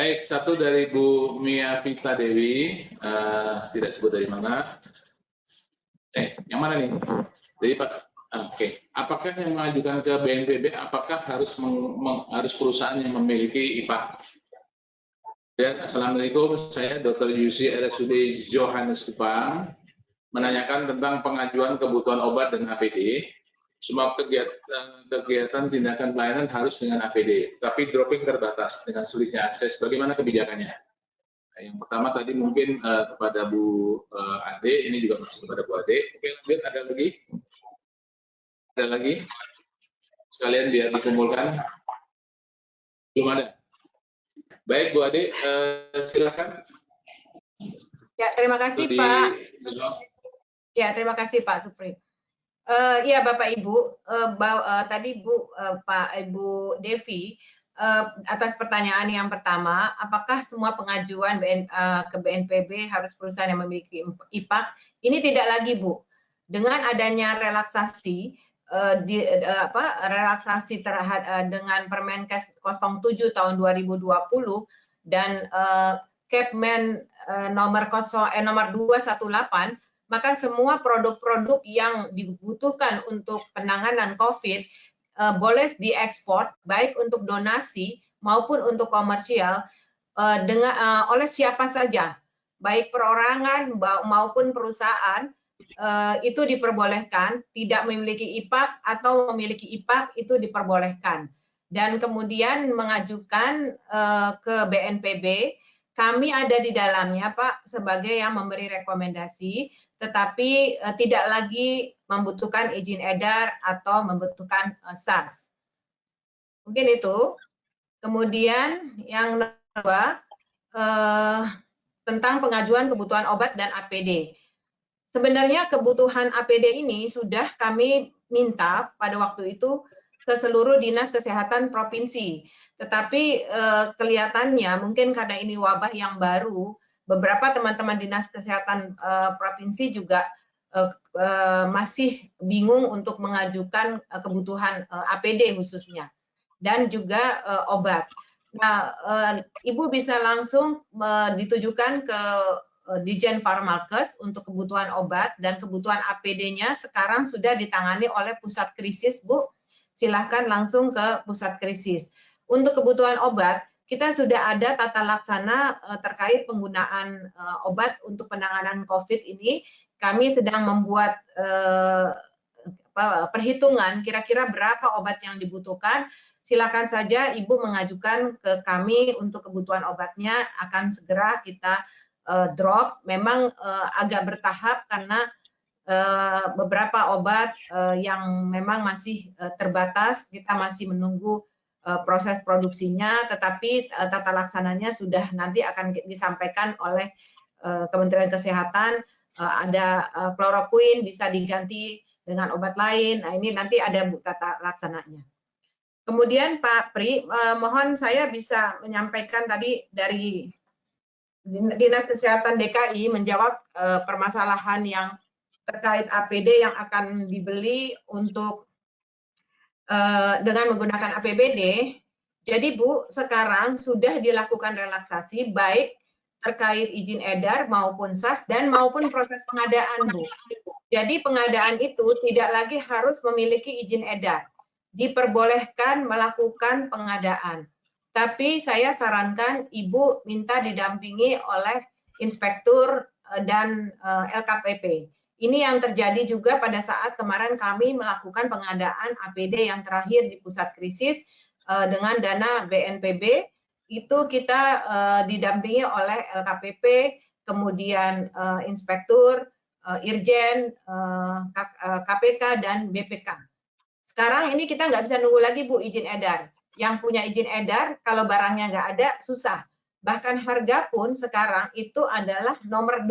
Baik, satu dari Bu Mia Vita Dewi, tidak sebut dari mana. Yang mana nih? Jadi Pak, oke. Apakah yang mengajukan ke BNPB, apakah harus harus perusahaan yang memiliki IPA? Dan Assalamualaikum, saya Dr. Yusi RSUD Johannes Kupang, menanyakan tentang pengajuan kebutuhan obat dan APD. Semua kegiatan tindakan pelayanan harus dengan APD, tapi dropping terbatas dengan sulitnya akses. Bagaimana kebijakannya? Yang pertama tadi mungkin kepada Bu Ade, ini juga masih kepada Bu Ade. Oke, lanjut, ada lagi? Ada lagi? Sekalian biar dikumpulkan. Belum ada. Baik, Bu Ade, silakan. Ya, terima kasih Pak. Ya, terima kasih Pak Supri. Ya Bapak Ibu, tadi Ibu Devi atas pertanyaan yang pertama, apakah semua pengajuan ke BNPB harus perusahaan yang memiliki IPAK? Ini tidak lagi Bu. Dengan adanya relaksasi relaksasi dengan Permenkes 07 tahun 2020 dan Kepmen nomor 218, maka semua produk-produk yang dibutuhkan untuk penanganan COVID boleh diekspor, baik untuk donasi maupun untuk komersial oleh siapa saja, baik perorangan maupun perusahaan, itu diperbolehkan. Tidak memiliki IPAK atau memiliki IPAK itu diperbolehkan. Dan kemudian mengajukan ke BNPB, kami ada di dalamnya Pak sebagai yang memberi rekomendasi, tetapi tidak lagi membutuhkan izin edar atau membutuhkan SAS. Mungkin itu. Kemudian yang kedua, tentang pengajuan kebutuhan obat dan APD. Sebenarnya kebutuhan APD ini sudah kami minta pada waktu itu ke seluruh dinas kesehatan provinsi. Tetapi kelihatannya mungkin karena ini wabah yang baru, beberapa teman-teman dinas kesehatan provinsi juga masih bingung untuk mengajukan kebutuhan APD khususnya dan juga obat. Nah, Ibu bisa langsung ditujukan ke Dijen Farmalkes untuk kebutuhan obat, dan kebutuhan APD-nya sekarang sudah ditangani oleh pusat krisis, Bu. Silahkan langsung ke pusat krisis. Untuk kebutuhan obat, kita sudah ada tata laksana terkait penggunaan obat untuk penanganan COVID ini. Kami sedang membuat perhitungan kira-kira berapa obat yang dibutuhkan. Silakan saja Ibu mengajukan ke kami untuk kebutuhan obatnya, akan segera kita drop. Memang agak bertahap karena beberapa obat yang memang masih terbatas, kita masih menunggu proses produksinya, tetapi tata laksananya sudah nanti akan disampaikan oleh Kementerian Kesehatan. Ada kloroquine bisa diganti dengan obat lain. Nah, ini nanti ada tata laksananya. Kemudian Pak Pri, mohon saya bisa menyampaikan tadi dari Dinas Kesehatan DKI menjawab permasalahan yang terkait APD yang akan dibeli untuk dengan menggunakan APBD. Jadi Bu, sekarang sudah dilakukan relaksasi baik terkait izin edar maupun SAS dan maupun proses pengadaan, Bu. Jadi pengadaan itu tidak lagi harus memiliki izin edar. Diperbolehkan melakukan pengadaan. Tapi saya sarankan Ibu minta didampingi oleh inspektur dan LKPP. Ini yang terjadi juga pada saat kemarin kami melakukan pengadaan APD yang terakhir di pusat krisis dengan dana BNPB. Itu kita didampingi oleh LKPP, kemudian inspektur, Irjen, KPK, dan BPK. Sekarang ini kita nggak bisa nunggu lagi Bu izin edar. Yang punya izin edar kalau barangnya nggak ada susah. Bahkan harga pun sekarang itu adalah nomor 2.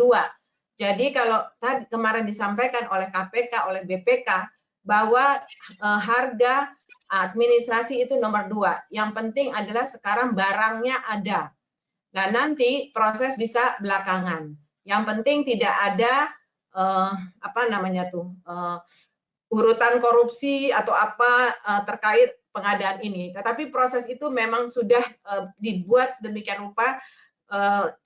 Jadi kalau tadi kemarin disampaikan oleh KPK, oleh BPK bahwa harga administrasi itu nomor 2. Yang penting adalah sekarang barangnya ada. Nah nanti proses bisa belakangan. Yang penting tidak ada urutan korupsi atau apa terkait pengadaan ini. Tetapi proses itu memang sudah dibuat sedemikian rupa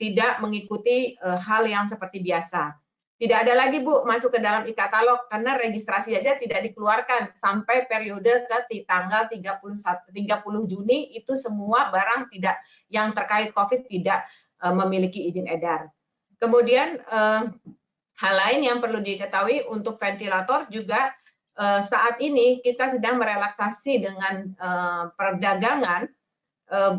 tidak mengikuti hal yang seperti biasa. Tidak ada lagi Bu masuk ke dalam e-katalog karena registrasi aja tidak dikeluarkan sampai periode ke tanggal 30 Juni itu semua barang tidak yang terkait COVID tidak memiliki izin edar. Kemudian hal lain yang perlu diketahui untuk ventilator juga saat ini kita sedang merelaksasi dengan perdagangan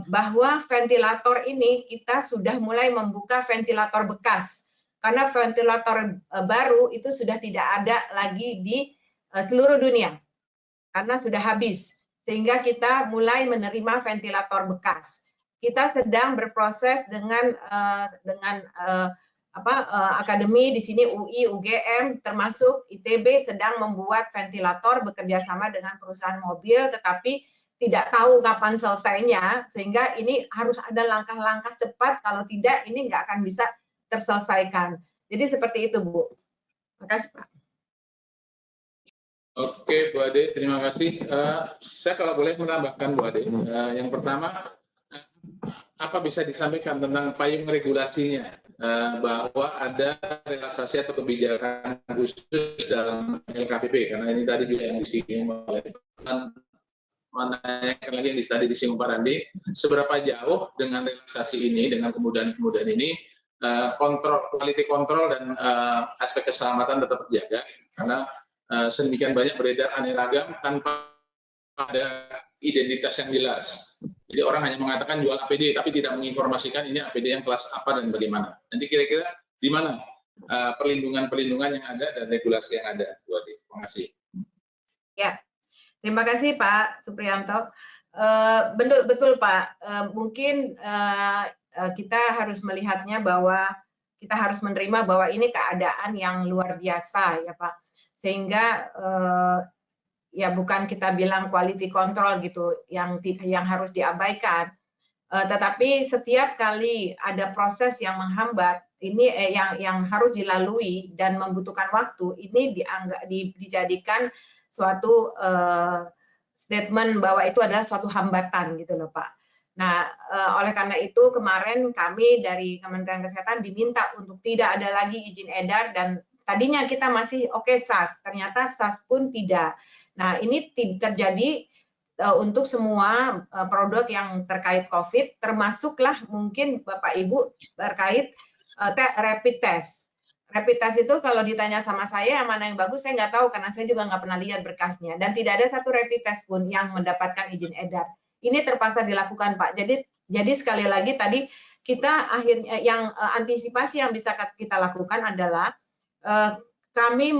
bahwa ventilator ini kita sudah mulai membuka ventilator bekas. Karena ventilator baru itu sudah tidak ada lagi di seluruh dunia karena sudah habis, sehingga kita mulai menerima ventilator bekas. Kita sedang berproses dengan akademi di sini UI, UGM, termasuk ITB sedang membuat ventilator bekerja sama dengan perusahaan mobil, tetapi tidak tahu kapan selesainya, sehingga ini harus ada langkah-langkah cepat, kalau tidak ini nggak akan bisa terselesaikan. Jadi seperti itu, Bu. Terima kasih, Pak. Oke, Bu Ade, terima kasih. Saya kalau boleh menambahkan, Bu Ade, yang pertama, apa bisa disampaikan tentang payung regulasinya, bahwa ada relaksasi atau kebijakan khusus dalam LKPP, karena ini tadi juga yang disinggung oleh menanyakan lagi yang tadi disinggung Pak Randi, seberapa jauh dengan relaksasi ini, dengan kemudahan-kemudahan ini, quality control dan aspek keselamatan tetap terjaga, karena sedemikian banyak beredar aneh ragam tanpa ada identitas yang jelas. Jadi orang hanya mengatakan jual APD, tapi tidak menginformasikan ini APD yang kelas apa dan bagaimana. Nanti kira-kira di mana perlindungan-perlindungan yang ada dan regulasi yang ada, Bu Ade. Terima kasih. Ya, terima kasih Pak Supriyanto. Betul Pak. Mungkin kita harus melihatnya bahwa kita harus menerima bahwa ini keadaan yang luar biasa ya Pak, sehingga ya bukan kita bilang quality control gitu yang harus diabaikan, tetapi setiap kali ada proses yang menghambat ini yang harus dilalui dan membutuhkan waktu, ini dijadikan suatu statement bahwa itu adalah suatu hambatan gitu loh Pak. Nah, oleh karena itu kemarin kami dari Kementerian Kesehatan diminta untuk tidak ada lagi izin edar, dan tadinya kita masih oke SAS, ternyata SAS pun tidak. Nah, ini terjadi untuk semua produk yang terkait COVID, termasuklah mungkin Bapak Ibu terkait rapid test. Rapid test itu kalau ditanya sama saya yang mana yang bagus, saya nggak tahu karena saya juga nggak pernah lihat berkasnya. Dan tidak ada satu rapid test pun yang mendapatkan izin edar. Ini terpaksa dilakukan, Pak. Jadi sekali lagi tadi kita akhirnya yang antisipasi yang bisa kita lakukan adalah kami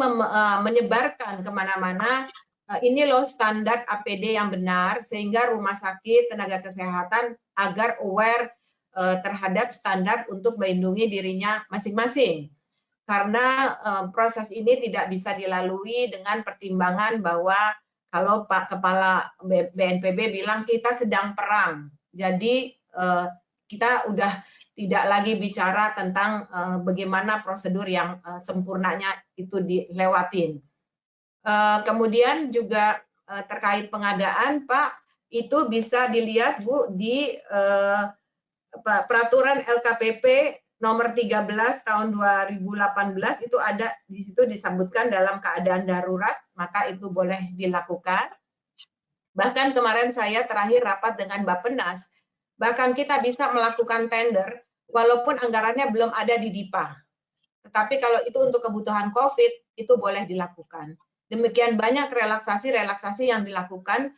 menyebarkan kemana-mana ini loh standar APD yang benar, sehingga rumah sakit, tenaga kesehatan agar aware terhadap standar untuk melindungi dirinya masing-masing. Karena proses ini tidak bisa dilalui dengan pertimbangan bahwa kalau Pak Kepala BNPB bilang kita sedang perang, jadi kita udah tidak lagi bicara tentang bagaimana prosedur yang sempurnanya itu dilewatin. Kemudian juga terkait pengadaan, Pak, itu bisa dilihat Bu di peraturan LKPP nomor 13 tahun 2018 itu ada di situ disebutkan dalam keadaan darurat, maka itu boleh dilakukan. Bahkan kemarin saya terakhir rapat dengan Bappenas, bahkan kita bisa melakukan tender walaupun anggarannya belum ada di DIPA. Tetapi kalau itu untuk kebutuhan COVID, itu boleh dilakukan. Demikian banyak relaksasi-relaksasi yang dilakukan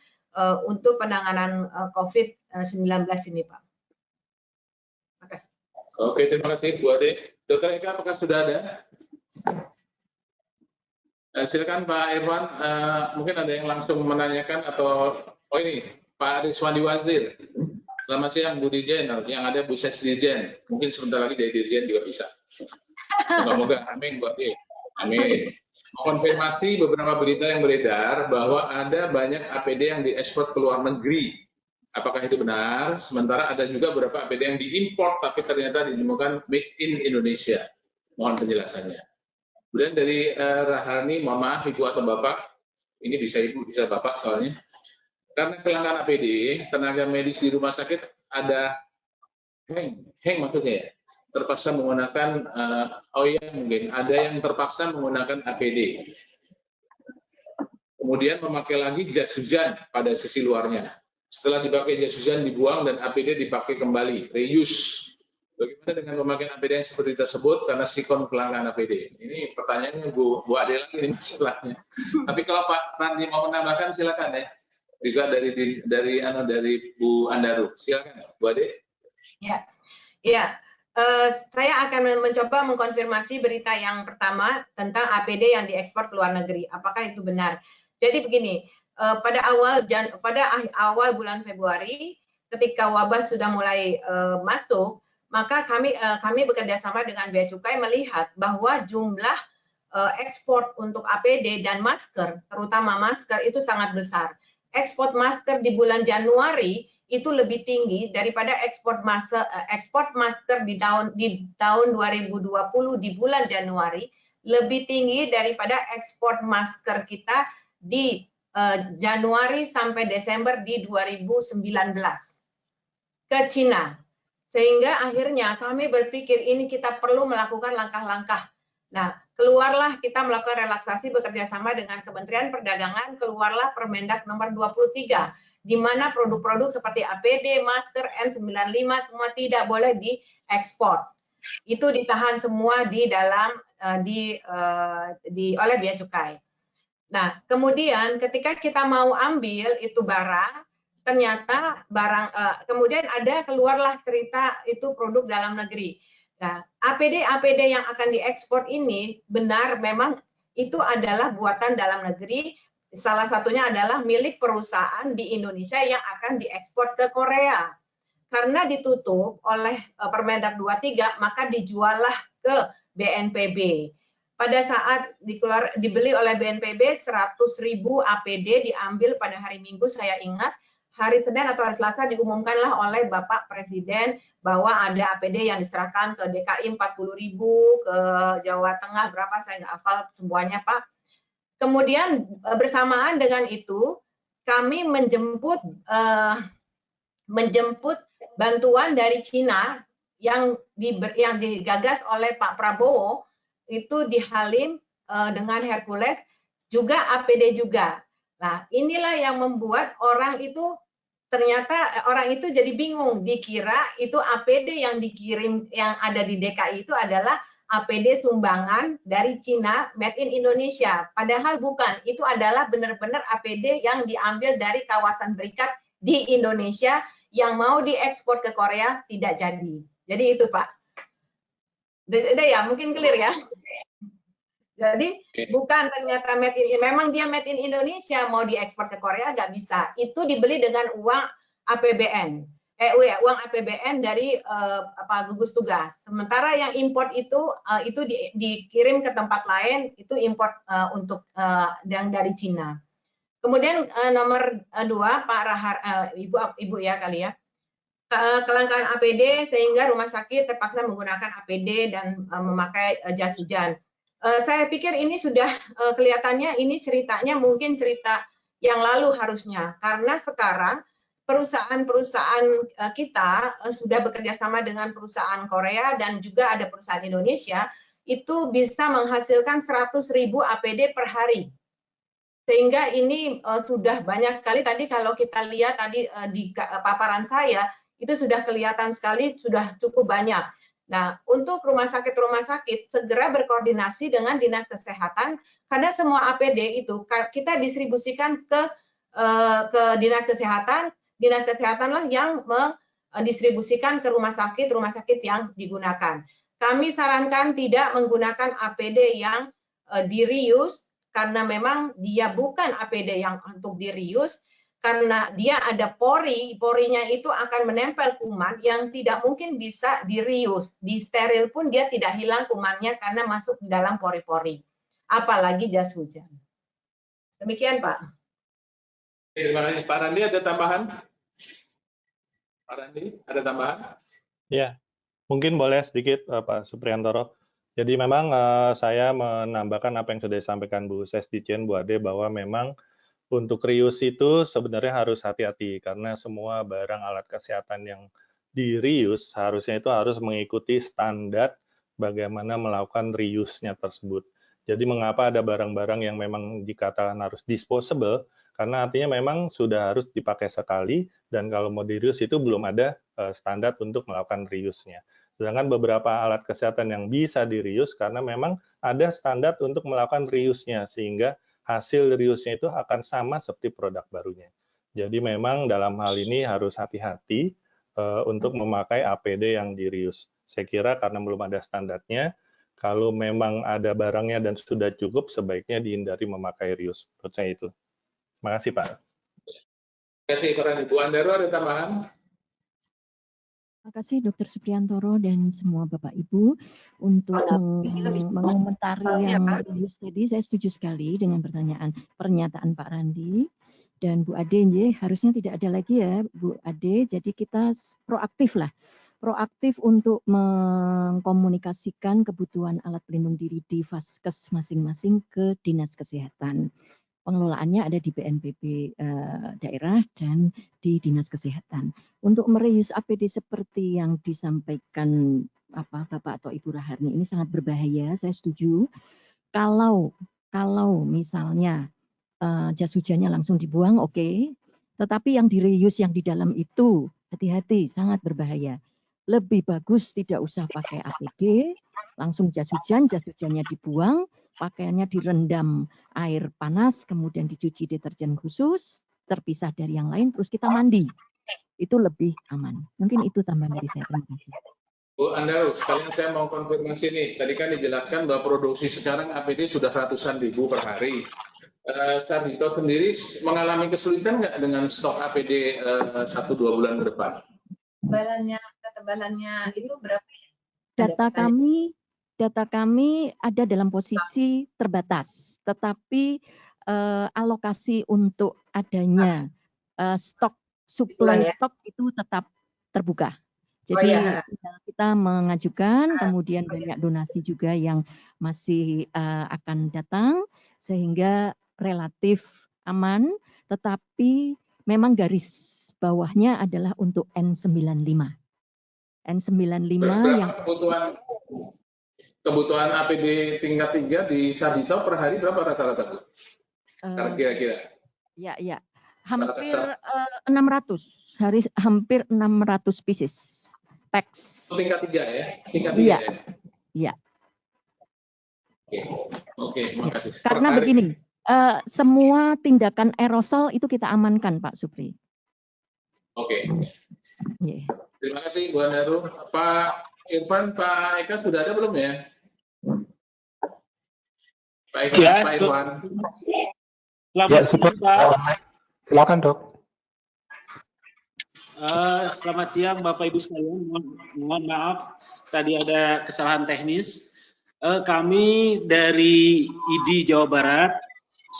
untuk penanganan COVID-19 ini, Pak. Terima kasih. Oke, terima kasih Bu Ade. Dr. Eka, apakah sudah ada? Silakan Pak Irwan, mungkin ada yang langsung menanyakan atau ini Pak Rizwandi Wazir. Selamat siang Bu Dirjen, yang ada Bu Ses Dirjen. Mungkin sebentar lagi dari Dirjen juga bisa. Semoga amin Bu Ade. Amin. Konfirmasi beberapa berita yang beredar bahwa ada banyak APD yang diekspor ke luar negeri. Apakah itu benar? Sementara ada juga beberapa APD yang diimpor tapi ternyata ditemukan made in Indonesia. Mohon penjelasannya. Kemudian dari Raharni, mohon maaf Ibu atau Bapak, ini bisa Ibu, bisa Bapak soalnya. Karena kelangkaan APD, tenaga medis di rumah sakit ada heng maksudnya ya, terpaksa menggunakan mungkin ada yang terpaksa menggunakan APD. Kemudian memakai lagi jas hujan pada sisi luarnya. Setelah dipakai jas hujan dibuang dan APD dipakai kembali, reuse. Bagaimana dengan pemakaian APD yang seperti tersebut karena sikon kelangkaan APD? Ini pertanyaannya Bu Ade lagi ini masalahnya. Tapi kalau Pak Randi mau menambahkan silakan ya. Juga dari Bu Andaru, silakan Bu Ade. Ya, ya. Saya akan mencoba mengkonfirmasi berita yang pertama tentang APD yang diekspor ke luar negeri. Apakah itu benar? Jadi begini, pada awal bulan Februari, ketika wabah sudah mulai masuk, maka kami bekerja sama dengan Bea Cukai melihat bahwa jumlah ekspor untuk APD dan masker, terutama masker itu sangat besar. Ekspor masker di bulan Januari itu lebih tinggi daripada ekspor masker di tahun 2020 di bulan Januari, lebih tinggi daripada ekspor masker kita di Januari sampai Desember di 2019 ke Cina. Sehingga akhirnya kami berpikir ini kita perlu melakukan langkah-langkah. Nah, keluarlah kita melakukan relaksasi bekerja sama dengan Kementerian Perdagangan, keluarlah Permendak nomor 23, di mana produk-produk seperti APD, masker, N95 semua tidak boleh diekspor. Itu ditahan semua di dalam oleh Bea Cukai. Nah, kemudian ketika kita mau ambil itu barang, ternyata kemudian keluarlah cerita itu produk dalam negeri. Nah, APD yang akan diekspor ini benar memang itu adalah buatan dalam negeri. Salah satunya adalah milik perusahaan di Indonesia yang akan diekspor ke Korea. Karena ditutup oleh Permendak 23, maka dijuallah ke BNPB. Pada saat dibeli oleh BNPB, 100.000 APD diambil pada hari Minggu, saya ingat. Hari Senin atau hari Selasa diumumkanlah oleh Bapak Presiden bahwa ada APD yang diserahkan ke DKI 40.000, ke Jawa Tengah berapa, saya nggak hafal semuanya Pak. Kemudian bersamaan dengan itu, kami menjemput bantuan dari Cina yang digagas oleh Pak Prabowo itu di Halim dengan Hercules, juga APD juga. Nah, inilah yang membuat orang itu jadi bingung, dikira itu APD yang dikirim yang ada di DKI itu adalah APD sumbangan dari Cina made in Indonesia. Padahal bukan, itu adalah benar-benar APD yang diambil dari kawasan berikat di Indonesia yang mau diekspor ke Korea tidak jadi. Jadi itu Pak. Udah ya, mungkin clear ya. Jadi bukan ternyata memang dia made in Indonesia, mau diekspor ke Korea nggak bisa. Itu dibeli dengan uang APBN. Uang APBN dari gugus tugas. Sementara yang import itu dikirim ke tempat lain, itu import untuk yang dari Cina. Kemudian nomor 2, Pak Rahar, Ibu ya kali ya. Kelangkaan APD sehingga rumah sakit terpaksa menggunakan APD dan memakai jas hujan. Saya pikir ini sudah kelihatannya ini ceritanya mungkin cerita yang lalu harusnya, karena sekarang perusahaan-perusahaan kita sudah bekerja sama dengan perusahaan Korea dan juga ada perusahaan Indonesia, itu bisa menghasilkan 100.000 APD per hari. Sehingga ini sudah banyak sekali. Tadi kalau kita lihat tadi di paparan saya, itu sudah kelihatan sekali, sudah cukup banyak. Nah, untuk rumah sakit segera berkoordinasi dengan Dinas Kesehatan, karena semua APD itu kita distribusikan ke Dinas Kesehatanlah yang mendistribusikan ke rumah sakit yang digunakan. Kami sarankan tidak menggunakan APD yang di-reuse, karena memang dia bukan APD yang untuk di-reuse, karena dia ada porinya itu akan menempel kuman yang tidak mungkin bisa di-reuse. Di steril pun dia tidak hilang kumannya karena masuk di dalam pori-pori. Apalagi jas hujan. Demikian, Pak. Terima kasih. Pak Randi ada tambahan? Pak Randi ada tambahan? Ya, mungkin boleh sedikit Pak Supriyantoro. Jadi memang saya menambahkan apa yang sudah disampaikan Bu Sesdicien, Bu Ade, bahwa memang Untuk reuse itu sebenarnya harus hati-hati karena semua barang alat kesehatan yang di reuse harusnya itu harus mengikuti standar bagaimana melakukan reuse-nya tersebut. Jadi mengapa ada barang-barang yang memang dikatakan harus disposable, karena artinya memang sudah harus dipakai sekali, dan kalau mau di-reuse itu belum ada standar untuk melakukan reuse-nya. Sedangkan beberapa alat kesehatan yang bisa di-reuse karena memang ada standar untuk melakukan reuse-nya, sehingga hasil reuse-nya itu akan sama seperti produk barunya. Jadi memang dalam hal ini harus hati-hati untuk memakai APD yang di-reuse. Saya kira karena belum ada standarnya, kalau memang ada barangnya dan sudah cukup, sebaiknya dihindari memakai reuse. Menurut saya itu. Terima kasih, Pak. Terima kasih, Pak Randi. Bu Andaro, ada tambahan? Terima kasih Dr. Supriyantoro dan semua Bapak Ibu untuk mengomentari yang reuse tadi. Saya setuju sekali dengan pernyataan Pak Randi dan Bu Ade. Harusnya tidak ada lagi ya Bu Ade. Jadi kita proaktif lah, proaktif untuk mengkomunikasikan kebutuhan alat pelindung diri di Vaskes masing-masing ke Dinas Kesehatan. Pengelolaannya ada di BNPB daerah dan di Dinas Kesehatan. Untuk mereuse APD seperti yang disampaikan Bapak atau Ibu Raharni ini sangat berbahaya. Saya setuju. Kalau misalnya jas hujannya langsung dibuang, oke. Tetapi yang direuse yang di dalam itu hati-hati, sangat berbahaya. Lebih bagus tidak usah pakai APD, langsung jas hujannya dibuang, pakaiannya direndam air panas, kemudian dicuci deterjen khusus, terpisah dari yang lain, terus kita mandi. Itu lebih aman. Mungkin itu tambahan dari saya. Terima kasih. Bu Andaro, sekalian saya mau konfirmasi nih. Tadi kan dijelaskan bahwa produksi sekarang APD sudah ratusan ribu per hari. Sardito sendiri mengalami kesulitan nggak dengan stok APD 1-2 bulan ke depan? Ketebalannya itu berapa? Data kami ada dalam posisi terbatas, tetapi alokasi untuk adanya suplai stok itu tetap terbuka. Jadi kita mengajukan, kemudian banyak donasi juga yang masih akan datang, sehingga relatif aman, tetapi memang garis bawahnya adalah untuk N95. N95 yang kebutuhan APD tingkat 3 di Sardito per hari berapa rata-rata, Bu? Kira-kira. Ya. Hampir 600 hari, hampir 600 pieces packs. Tingkat 3 ya? Tingkat 3 ya? Iya. Oke, terima kasih. Karena begini, semua tindakan aerosol itu kita amankan, Pak Supri. Oke. Yeah. Terima kasih, Bu Andaro. Pak Irfan, Pak Eka sudah ada belum ya? Pak Eka, ya, Pak Irfan. Selamat siang, Pak. Silakan, Dok. Selamat siang, Bapak Ibu sekalian. Mohon maaf, tadi ada kesalahan teknis. Kami dari ID Jawa Barat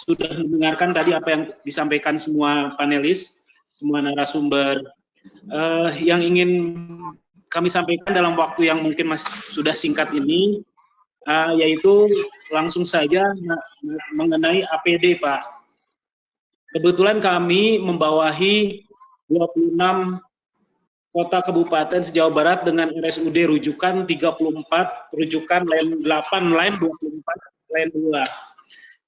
sudah mendengarkan tadi apa yang disampaikan semua panelis, semua narasumber. Yang ingin kami sampaikan dalam waktu yang mungkin sudah singkat ini, yaitu langsung saja mengenai APD, Pak. Kebetulan kami membawahi 26 kota kabupaten se-Jawa Barat dengan RSUD rujukan 34, rujukan lain 8, lain 24, lain 2.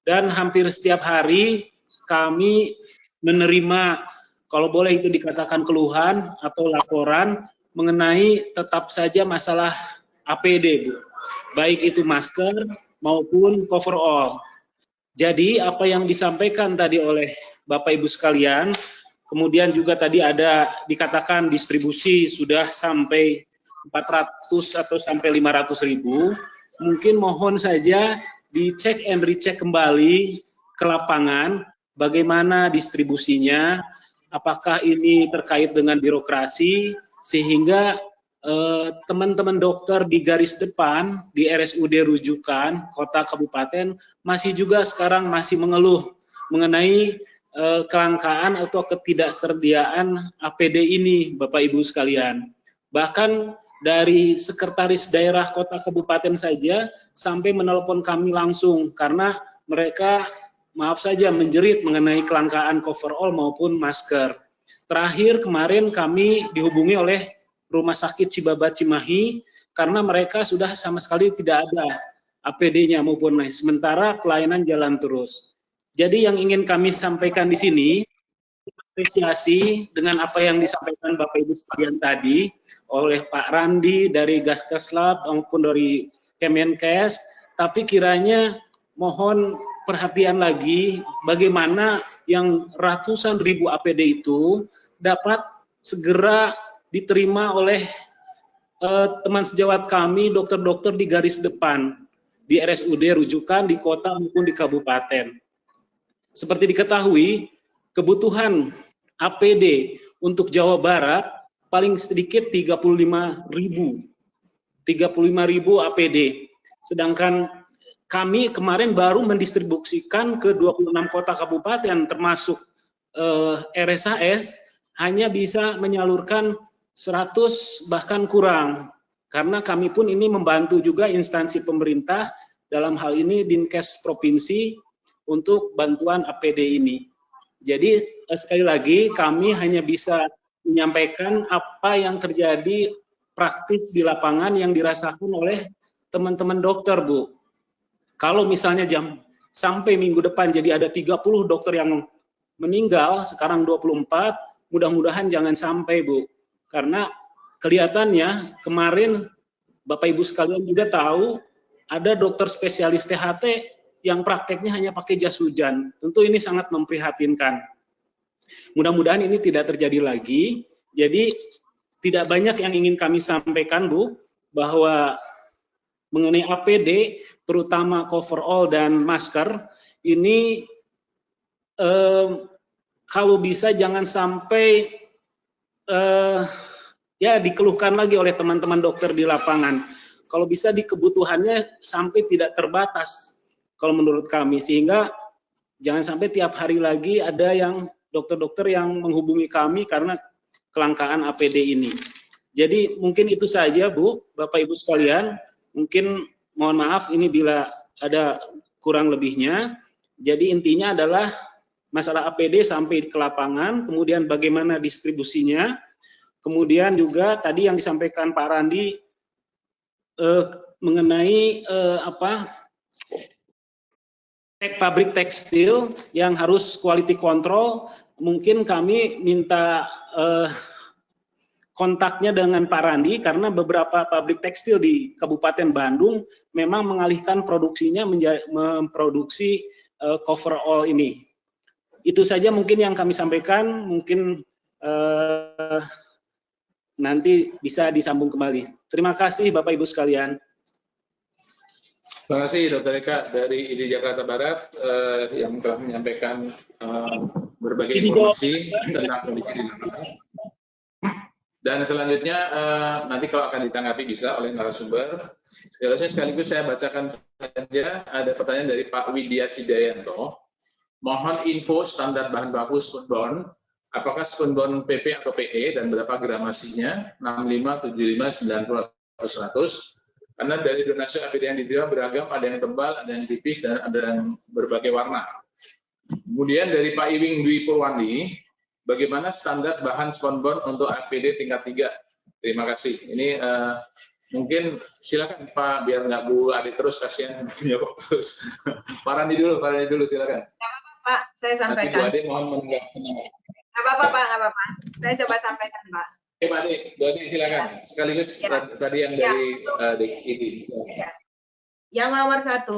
Dan hampir setiap hari kami menerima, kalau boleh itu dikatakan keluhan atau laporan mengenai tetap saja masalah APD, Bu. Baik itu masker maupun coverall. Jadi apa yang disampaikan tadi oleh Bapak Ibu sekalian, kemudian juga tadi ada dikatakan distribusi sudah sampai 400 atau sampai 500 ribu, mungkin mohon saja dicek and recheck kembali ke lapangan bagaimana distribusinya, apakah ini terkait dengan birokrasi, sehingga teman-teman dokter di garis depan, di RSUD rujukan, kota kabupaten, masih juga sekarang masih mengeluh mengenai kelangkaan atau ketidaksediaan APD ini, Bapak Ibu sekalian. Bahkan dari sekretaris daerah kota kabupaten saja sampai menelpon kami langsung karena mereka maaf saja menjerit mengenai kelangkaan coverall maupun masker. Terakhir kemarin kami dihubungi oleh Rumah Sakit Cibabat Cimahi karena mereka sudah sama sekali tidak ada APD-nya maupun sementara pelayanan jalan terus. Jadi yang ingin kami sampaikan di sini, apresiasi dengan apa yang disampaikan Bapak Ibu sekalian tadi oleh Pak Randi dari GaskesLab maupun dari Kemenkes, tapi kiranya mohon perhatian lagi bagaimana yang ratusan ribu APD itu dapat segera diterima oleh teman sejawat kami, dokter-dokter di garis depan, di RSUD rujukan di kota maupun di kabupaten. Seperti diketahui, kebutuhan APD untuk Jawa Barat paling sedikit 35.000 APD. Sedangkan kami kemarin baru mendistribusikan ke 26 kota kabupaten termasuk RSAS hanya bisa menyalurkan 100 bahkan kurang. Karena kami pun ini membantu juga instansi pemerintah dalam hal ini Dinkes Provinsi untuk bantuan APD ini. Jadi sekali lagi kami hanya bisa menyampaikan apa yang terjadi praktis di lapangan yang dirasakan oleh teman-teman dokter, Bu. Kalau misalnya sampai minggu depan jadi ada 30 dokter yang meninggal, sekarang 24, mudah-mudahan jangan sampai, Bu. Karena kelihatannya kemarin Bapak Ibu sekalian juga tahu ada dokter spesialis THT yang prakteknya hanya pakai jas hujan. Tentu ini sangat memprihatinkan. Mudah-mudahan ini tidak terjadi lagi. Jadi tidak banyak yang ingin kami sampaikan, Bu, bahwa mengenai APD, terutama coverall dan masker, ini kalau bisa jangan sampai ya dikeluhkan lagi oleh teman-teman dokter di lapangan. Kalau bisa di kebutuhannya sampai tidak terbatas, kalau menurut kami, sehingga jangan sampai tiap hari lagi ada yang dokter-dokter yang menghubungi kami karena kelangkaan APD ini. Jadi mungkin itu saja, Bu, Bapak Ibu sekalian. Mungkin mohon maaf ini bila ada kurang lebihnya. Jadi intinya adalah masalah APD sampai ke lapangan, kemudian bagaimana distribusinya, kemudian juga tadi yang disampaikan Pak Randi mengenai pabrik tekstil yang harus quality control, mungkin kami minta kontaknya dengan Pak Randi karena beberapa pabrik tekstil di Kabupaten Bandung memang mengalihkan produksinya memproduksi coverall ini. Itu saja mungkin yang kami sampaikan, mungkin nanti bisa disambung kembali. Terima kasih Bapak Ibu sekalian. Terima kasih Dr. Eka dari ID Jakarta Barat yang telah menyampaikan berbagai informasi tentang kondisi di lapangan. Dan selanjutnya nanti kalau akan ditanggapi bisa oleh narasumber. Sekaligus saya bacakan saja ada pertanyaan dari Pak Widya Sidayanto. Mohon info standar bahan baku spunbond. Apakah spunbond PP atau PE dan berapa gramasinya? 65, 75, 90, 100. Karena dari donasi APD yang diterima beragam, ada yang tebal, ada yang tipis, dan ada yang berbagai warna. Kemudian dari Pak Iwing Dwi Purwandi, bagaimana standar bahan spunbond untuk APD tingkat 3? Terima kasih. Ini mungkin silakan Pak, biar nggak Bu Adi terus, kasihan jawab terus. Pak Randi dulu, silakan. Pak, saya sampaikan. Nanti Bu Adi mohon menanggapi. Nggak apa-apa, Pak, nggak apa-apa. Saya coba sampaikan, Pak. Oke, Pak Adi, Bu Adi silakan. Sekaligus tadi yang dari ini. Ya. Yang nomor 1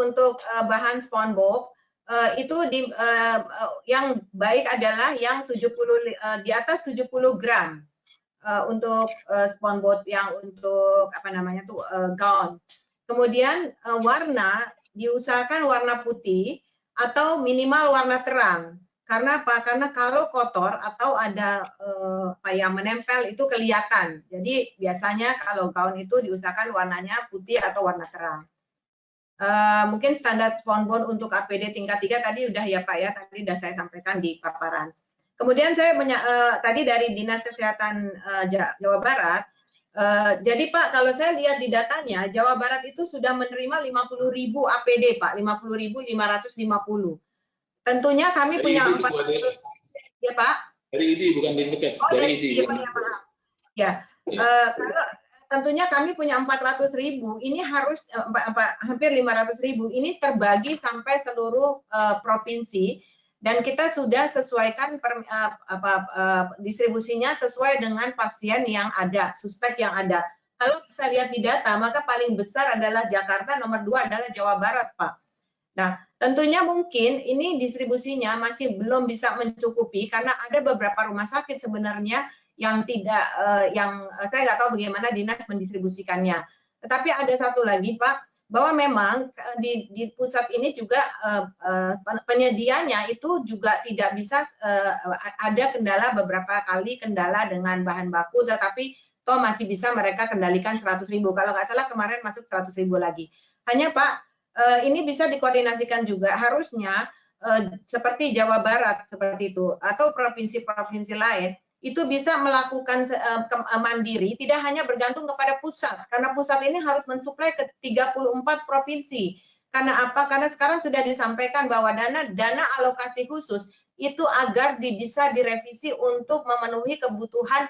untuk bahan spunbond itu yang baik adalah yang 70 di atas 70 gram untuk spunbond yang untuk gaun. Kemudian warna diusahakan warna putih atau minimal warna terang. Karena apa? Karena kalau kotor atau ada yang menempel itu kelihatan. Jadi biasanya kalau gaun itu diusahakan warnanya putih atau warna terang. Mungkin standar spunbond untuk APD tingkat 3 tadi udah ya Pak ya, tadi sudah saya sampaikan di paparan. Kemudian saya tadi dari Dinas Kesehatan Jawa Barat, jadi Pak kalau saya lihat di datanya Jawa Barat itu sudah menerima 50.000 APD Pak, 50.550. Tentunya kami Dari punya ID, Bu Ade. ya Pak. Dari ID bukan di Dinkes, Oh, dari ID. ya, maaf. Ya, kalau tentunya kami punya 400.000, ini harus hampir 500.000, ini terbagi sampai seluruh provinsi, dan kita sudah sesuaikan distribusinya sesuai dengan pasien yang ada, suspek yang ada. Kalau bisa lihat di data, maka paling besar adalah Jakarta, nomor 2 adalah Jawa Barat, Pak. Nah, tentunya mungkin ini distribusinya masih belum bisa mencukupi karena ada beberapa rumah sakit sebenarnya yang tidak, saya nggak tahu bagaimana dinas mendistribusikannya. Tetapi ada satu lagi, Pak, bahwa memang di pusat ini juga penyedianya itu juga tidak bisa, ada kendala beberapa kali kendala dengan bahan baku, tetapi toh masih bisa mereka kendalikan 100.000. Kalau nggak salah kemarin masuk 100.000 lagi. Hanya Pak, ini bisa dikoordinasikan juga, harusnya seperti Jawa Barat seperti itu, atau provinsi-provinsi lain, itu bisa melakukan mandiri, tidak hanya bergantung kepada pusat, karena pusat ini harus mensuplai ke 34 provinsi. Karena apa? Karena sekarang sudah disampaikan bahwa dana alokasi khusus itu agar bisa direvisi untuk memenuhi kebutuhan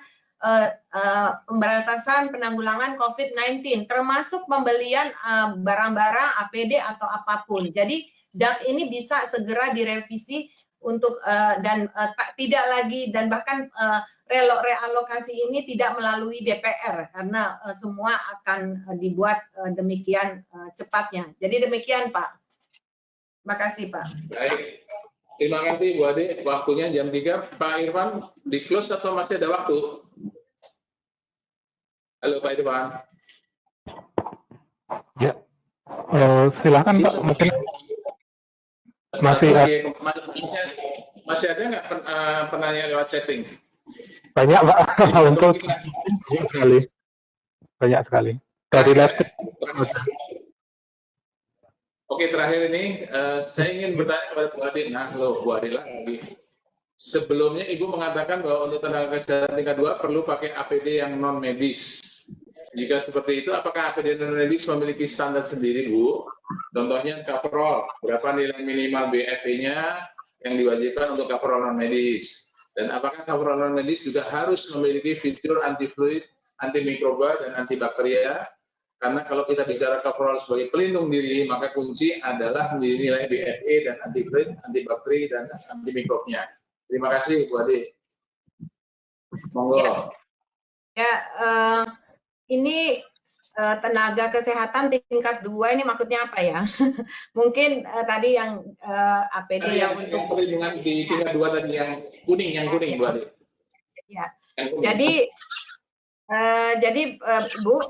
pemberantasan penanggulangan COVID-19, termasuk pembelian barang-barang APD atau apapun. Jadi DAK ini bisa segera direvisi untuk tidak lagi, dan bahkan realokasi ini tidak melalui DPR karena semua akan dibuat demikian cepatnya. Jadi demikian Pak. Terima kasih Pak. Baik. Terima kasih Bu Ade. Waktunya jam 3. Pak Irfan, di close atau masih ada waktu? Halo Pak Irfan. Ya, silakan Pak. Mungkin masih ada nggak penanya lewat chatting? banyak Pak. Untuk banyak sekali. Dari live. Oke, terakhir ini saya ingin bertanya kepada Bu Ade. Nah, Bu Ade lagi. Sebelumnya Ibu mengatakan bahwa untuk tenaga kesehatan tingkat 2 perlu pakai APD yang non medis. Jika seperti itu, apakah APD non medis memiliki standar sendiri, Bu? Contohnya coverall, berapa nilai minimal BFE-nya yang diwajibkan untuk coverall non medis? Dan apakah coverall non medis juga harus memiliki fitur anti fluid, antimikroba, dan antibakteria? Karena kalau kita bicara coverall sebagai pelindung diri, maka kunci adalah nilai BFE dan anti fluid, antibakteri, dan antimikrobnya. Terima kasih, Bu Ade. Monggo. Ya, ini tenaga kesehatan tingkat 2 ini maksudnya apa ya? Mungkin tadi yang APD yang untuk perlindungan di tingkat 2 tadi yang kuning Bu Ade. Ya. Jadi Bu,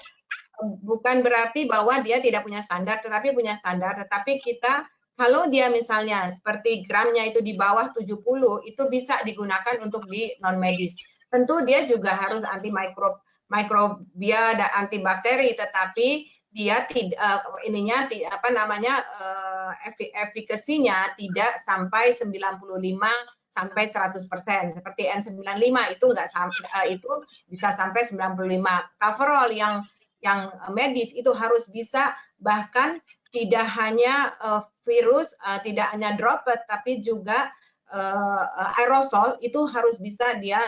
bukan berarti bahwa dia tidak punya standar, tetapi punya standar. Tetapi kita, kalau dia misalnya seperti gramnya itu di bawah 70, itu bisa digunakan untuk di non medis. Tentu dia juga harus anti mikrobia dan antibakteri, tetapi dia tidak efikasinya tidak sampai 95 sampai 100%. Seperti N95 itu enggak sampai, itu bisa sampai 95. Coverall yang medis itu harus bisa, bahkan tidak hanya virus, tidak hanya droplet, tapi juga aerosol itu harus bisa dia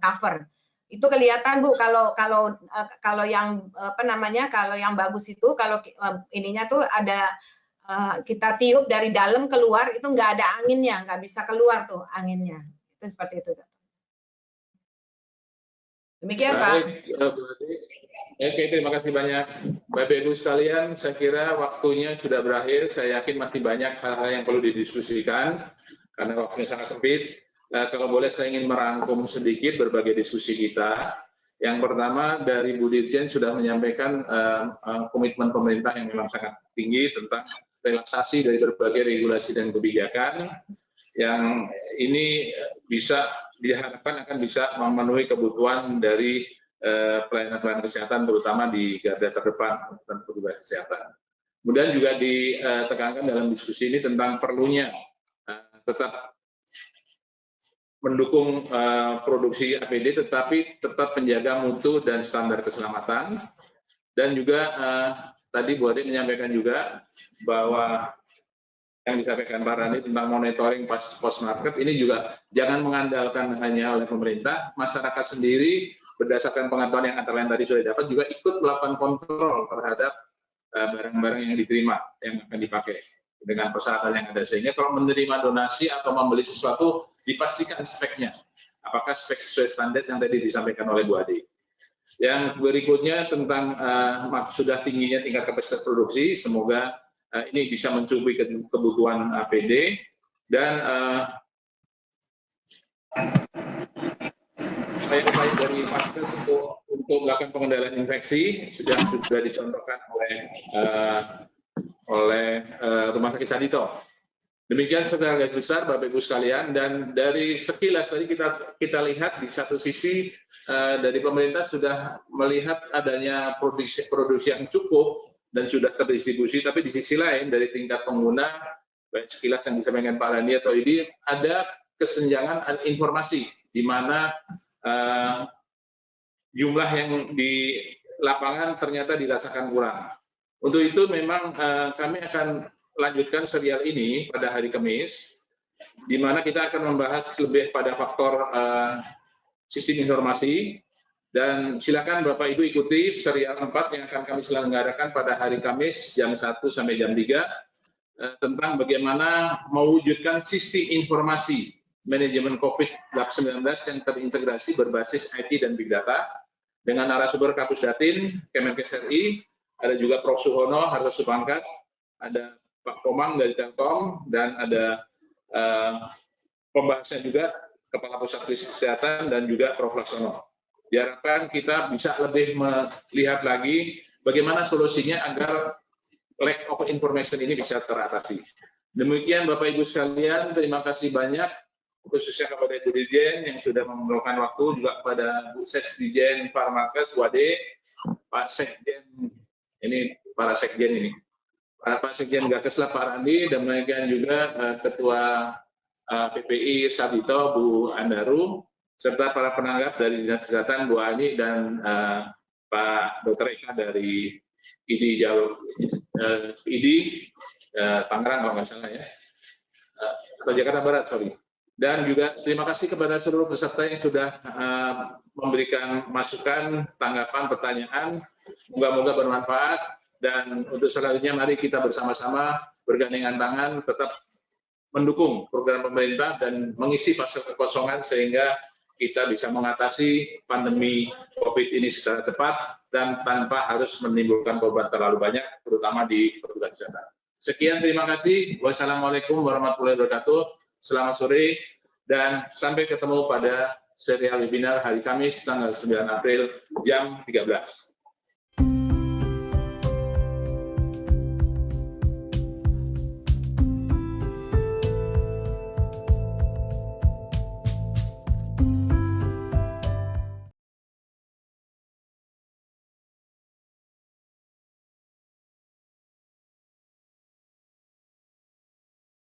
cover. Itu kelihatan Bu, kalau yang kalau yang bagus itu, kalau ininya tuh ada kita tiup dari dalam keluar, itu nggak ada anginnya, nggak bisa keluar tuh anginnya. Itu seperti itu. Demikian Pak. Oke, terima kasih banyak Bapak Ibu sekalian. Saya kira waktunya sudah berakhir. Saya yakin masih banyak hal-hal yang perlu didiskusikan karena waktunya sangat sempit. Kalau boleh saya ingin merangkum sedikit berbagai diskusi kita. Yang pertama, dari Bu Dirjen sudah menyampaikan komitmen pemerintah yang memang sangat tinggi tentang relaksasi dari berbagai regulasi dan kebijakan yang ini bisa diharapkan akan bisa memenuhi kebutuhan dari pelayanan kesehatan, terutama di garda terdepan dan petugas kesehatan. Kemudian juga ditekankan dalam diskusi ini tentang perlunya tetap mendukung produksi APD, tetapi tetap menjaga mutu dan standar keselamatan. Dan juga tadi Bu Ade menyampaikan juga bahwa yang disampaikan Pak Randi tentang monitoring post market ini juga jangan mengandalkan hanya oleh pemerintah, masyarakat sendiri berdasarkan pengetahuan yang antara lain tadi sudah dapat juga ikut melakukan kontrol terhadap barang-barang yang diterima yang akan dipakai dengan persyaratan yang ada, sehingga kalau menerima donasi atau membeli sesuatu dipastikan speknya apakah spek sesuai standar yang tadi disampaikan oleh Bu Ade. Yang berikutnya tentang sudah tingginya tingkat kapasitas produksi, semoga ini bisa mencukupi kebutuhan APD dan upaya-upaya dari Vaskes untuk melakukan pengendalian infeksi sudah dicontohkan oleh Rumah Sakit Sadito. Demikian secara garis besar Bapak Ibu sekalian, dan dari sekilas tadi kita lihat di satu sisi dari pemerintah sudah melihat adanya produksi yang cukup dan sudah terdistribusi, tapi di sisi lain dari tingkat pengguna, baik sekilas yang disampaikan Pak Randi atau ID, ada kesenjangan informasi di mana jumlah yang di lapangan ternyata dirasakan kurang. Untuk itu memang kami akan lanjutkan serial ini pada hari Kamis, di mana kita akan membahas lebih pada faktor sistem informasi. Dan silakan Bapak Ibu ikuti serial 4 yang akan kami selenggarakan pada hari Kamis jam 1 sampai jam 3 tentang bagaimana mewujudkan sistem informasi manajemen COVID-19 yang terintegrasi berbasis IT dan Big Data dengan narasumber Kapus Datin, Kemenkes RI, ada juga Prof. Suhono, Harta Supangkat, ada Pak Komang dari Telkom, dan ada pembahasan juga Kepala Pusat Riset Kesehatan dan juga Prof. Laksono. Diharapkan kita bisa lebih melihat lagi bagaimana solusinya agar lack of information ini bisa teratasi. Demikian Bapak Ibu sekalian, terima kasih banyak khususnya kepada Ibu Dirjen yang sudah memerlukan waktu, juga kepada Bu Sesdijen Farmakes, Wade, Pak Sekjen, ini para Sekjen ini, Pak Sekjen Gakeslah Pak Randi, dan demikian juga Ketua PPI Sadito Bu Andaru, serta para penanggap dari Dinas Kesehatan Bu Ani dan Pak Dr. Eka dari ID Tangerang kalau nggak salah ya, atau Jakarta Barat, sorry. Dan juga terima kasih kepada seluruh peserta yang sudah memberikan masukan, tanggapan, pertanyaan. Moga-moga bermanfaat, dan untuk selanjutnya mari kita bersama-sama bergandengan tangan tetap mendukung program pemerintah dan mengisi fase kekosongan sehingga kita bisa mengatasi pandemi COVID ini secara cepat dan tanpa harus menimbulkan korban terlalu banyak, terutama di petugas kesehatan. Sekian, terima kasih. Wassalamualaikum warahmatullahi wabarakatuh. Selamat sore, dan sampai ketemu pada serial webinar hari Kamis tanggal 9 April jam 13.